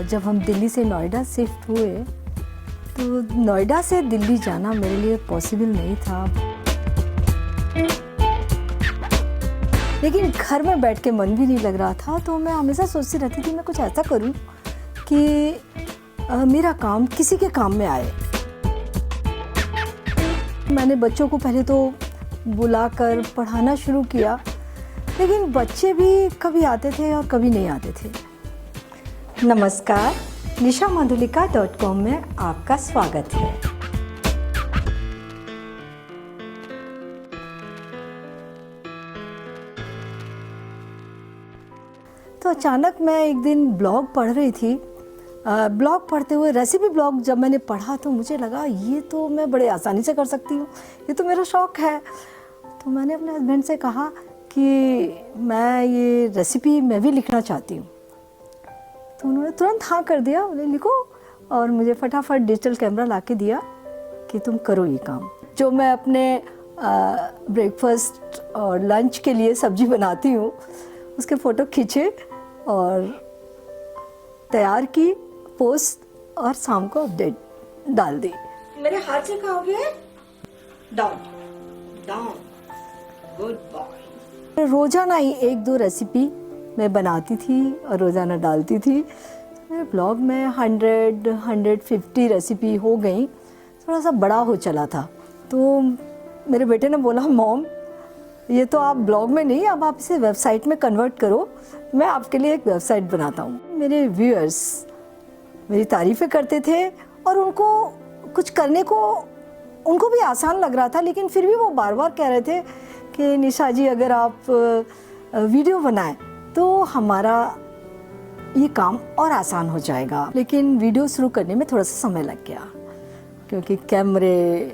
जब हम दिल्ली से नोएडा शिफ्ट हुए तो नोएडा से दिल्ली जाना मेरे लिए पॉसिबल नहीं था। लेकिन घर में बैठ के मन भी नहीं लग रहा था, तो मैं हमेशा सोचती रहती थी मैं कुछ ऐसा करूं कि मेरा काम किसी के काम में आए। मैंने बच्चों को पहले तो बुलाकर पढ़ाना शुरू किया, लेकिन बच्चे भी कभी आते थे और कभी नहीं आते थे। नमस्कार, nishamadhulika.com में आपका स्वागत है। तो अचानक मैं एक दिन ब्लॉग पढ़ रही थी। ब्लॉग पढ़ते हुए रेसिपी ब्लॉग जब मैंने पढ़ा तो मुझे लगा ये तो मैं बड़े आसानी से कर सकती हूँ, ये तो मेरा शौक़ है। तो मैंने अपने हस्बैंड से कहा कि मैं ये रेसिपी मैं भी लिखना चाहती हूँ। तो उन्होंने तुरंत हाँ कर दिया, उन्हें लिखो, और मुझे फटाफट डिजिटल कैमरा ला के दिया कि तुम करो ये काम। जो मैं अपने ब्रेकफास्ट और लंच के लिए सब्जी बनाती हूँ उसके फ़ोटो खींचे और तैयार की, पोस्ट और शाम को अपडेट डाल दी। मेरे हाथ से खाओगे? Down down, good boy. रोज़ाना ही 1-2 रेसिपी मैं बनाती थी और रोज़ाना डालती थी। मेरे ब्लॉग में 100-150 रेसिपी हो गई। थोड़ा सा बड़ा हो चला था, तो मेरे बेटे ने बोला, मॉम ये तो आप ब्लॉग में नहीं, अब आप इसे वेबसाइट में कन्वर्ट करो, मैं आपके लिए एक वेबसाइट बनाता हूँ। मेरे व्यूअर्स मेरी तारीफ़ें करते थे और उनको कुछ करने को उनको भी आसान लग रहा था, लेकिन फिर भी वो बार बार कह रहे थे कि निशा जी अगर आप वीडियो बनाएं तो हमारा ये काम और आसान हो जाएगा। लेकिन वीडियो शुरू करने में थोड़ा सा समय लग गया, क्योंकि कैमरे,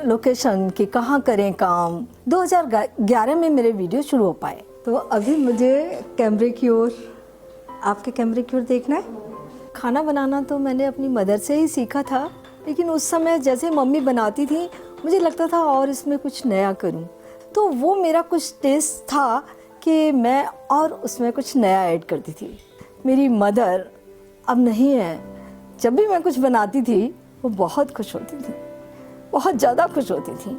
लोकेशन कि कहाँ करें काम। 2011 में मेरे वीडियो शुरू हो पाए। तो अभी मुझे कैमरे की ओर, आपके कैमरे की ओर देखना है। खाना बनाना तो मैंने अपनी मदर से ही सीखा था, लेकिन उस समय जैसे मम्मी बनाती थी मुझे लगता था और इसमें कुछ नया करूं। तो वो मेरा कुछ टेस्ट था कि मैं और उसमें कुछ नया ऐड करती थी। मेरी मदर अब नहीं है, जब भी मैं कुछ बनाती थी वो बहुत खुश होती थी, बहुत ज़्यादा खुश होती थी।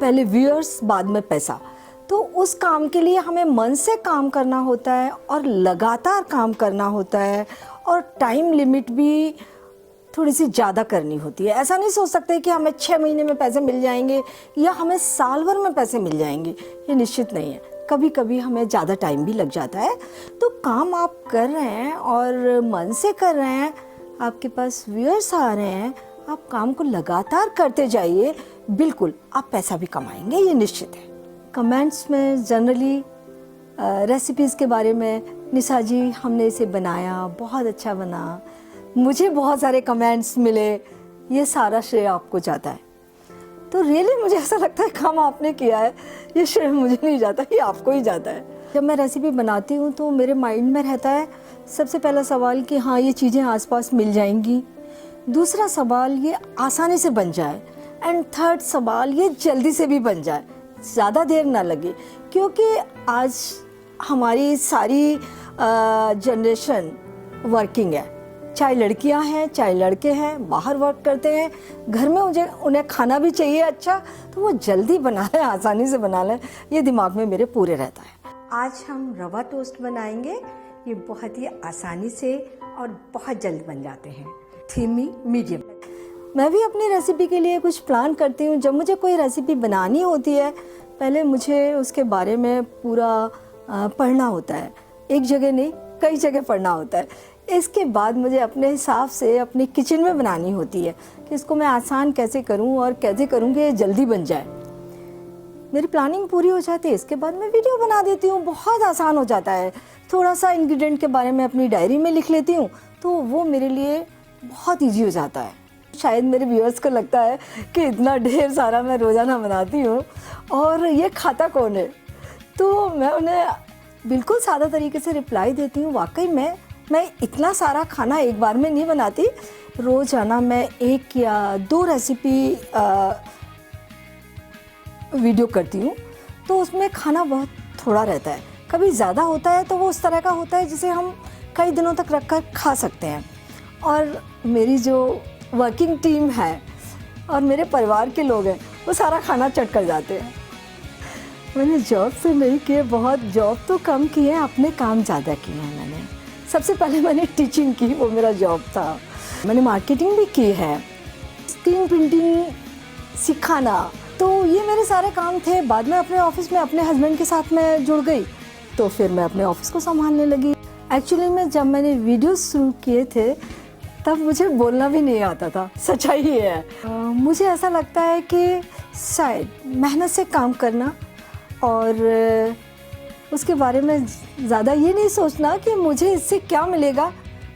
पहले व्यूअर्स, बाद में पैसा। तो उस काम के लिए हमें मन से काम करना होता है और लगातार काम करना होता है, और टाइम लिमिट भी थोड़ी सी ज़्यादा करनी होती है। ऐसा नहीं सोच सकते कि हमें 6 महीने में पैसे मिल जाएंगे या हमें साल भर में पैसे मिल जाएंगे, ये निश्चित नहीं है। कभी कभी हमें ज़्यादा टाइम भी लग जाता है। तो काम आप कर रहे हैं और मन से कर रहे हैं, आपके पास व्यूअर्स आ रहे हैं, आप काम को लगातार करते जाइए, बिल्कुल आप पैसा भी कमाएंगे, ये निश्चित है। कमेंट्स में जनरली रेसिपीज़ के बारे में, निशा जी हमने इसे बनाया, बहुत अच्छा बना, मुझे बहुत सारे कमेंट्स मिले, ये सारा श्रेय आपको जाता है। तो रियली मुझे ऐसा लगता है काम आपने किया है, ये श्रेय मुझे नहीं जाता, ये आपको ही जाता है। जब मैं रेसिपी बनाती हूँ तो मेरे माइंड में रहता है सबसे पहला सवाल कि हाँ ये चीज़ें आसपास मिल जाएंगी, दूसरा सवाल ये आसानी से बन जाए, एंड थर्ड सवाल ये जल्दी से भी बन जाए, ज़्यादा देर ना लगे। क्योंकि आज हमारी सारी जनरेशन वर्किंग है, चाहे लड़कियां हैं चाहे लड़के हैं, बाहर वर्क करते हैं, घर में उन्हें खाना भी चाहिए अच्छा, तो वो जल्दी बना लें, आसानी से बना लें, ये दिमाग में मेरे पूरे रहता है। आज हम रवा टोस्ट बनाएंगे। ये बहुत ही आसानी से और बहुत जल्द बन जाते हैं। धीमी मीडियम। मैं भी अपनी रेसिपी के लिए कुछ प्लान करती हूँ। जब मुझे कोई रेसिपी बनानी होती है, पहले मुझे उसके बारे में पूरा पढ़ना होता है। एक जगह नहीं, कई जगह पढ़ना होता है। इसके बाद मुझे अपने हिसाब से अपनी किचन में बनानी होती है कि इसको मैं आसान कैसे करूं और कैसे करूं कि ये जल्दी बन जाए। मेरी प्लानिंग पूरी हो जाती है, इसके बाद मैं वीडियो बना देती हूँ, बहुत आसान हो जाता है। थोड़ा सा इंग्रेडिएंट के बारे में अपनी डायरी में लिख लेती हूँ, तो वो मेरे लिए बहुत ईजी हो जाता है। शायद मेरे व्यूअर्स को लगता है कि इतना ढेर सारा मैं रोज़ाना बनाती हूँ और ये खाता कौन है, तो मैं उन्हें बिल्कुल सादा तरीके से रिप्लाई देती हूँ। वाकई में मैं इतना सारा खाना एक बार में नहीं बनाती, रोज़ाना मैं 1 या 2 रेसिपी वीडियो करती हूँ तो उसमें खाना बहुत थोड़ा रहता है, कभी ज़्यादा होता है तो वो उस तरह का होता है जिसे हम कई दिनों तक रख कर खा सकते हैं। और मेरी जो वर्किंग टीम है और मेरे परिवार के लोग हैं वो सारा खाना चट कर जाते हैं। मैंने जॉब तो नहीं किए, बहुत जॉब तो कम किए हैं, अपने काम ज़्यादा किए हैं मैंने। सबसे पहले मैंने टीचिंग की, वो मेरा जॉब था। मैंने मार्केटिंग भी की है, स्क्रीन प्रिंटिंग सिखाना, तो ये मेरे सारे काम थे। बाद में अपने ऑफिस में अपने हस्बैंड के साथ मैं जुड़ गई तो फिर मैं अपने ऑफिस को संभालने लगी। एक्चुअली में जब मैंने वीडियो शुरू किए थे तब मुझे बोलना भी नहीं आता था, सच्चाई ही है। मुझे ऐसा लगता है कि शायद मेहनत से काम करना और उसके बारे में ज़्यादा ये नहीं सोचना कि मुझे इससे क्या मिलेगा,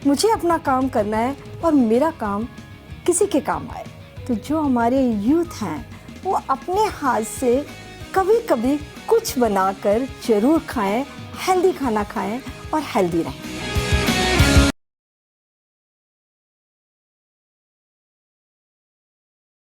मुझे अपना काम करना है और मेरा काम किसी के काम आए। तो जो हमारे यूथ हैं वो अपने हाथ से कभी कभी कुछ बनाकर ज़रूर खाएं, हेल्दी खाना खाएं और हेल्दी रहें।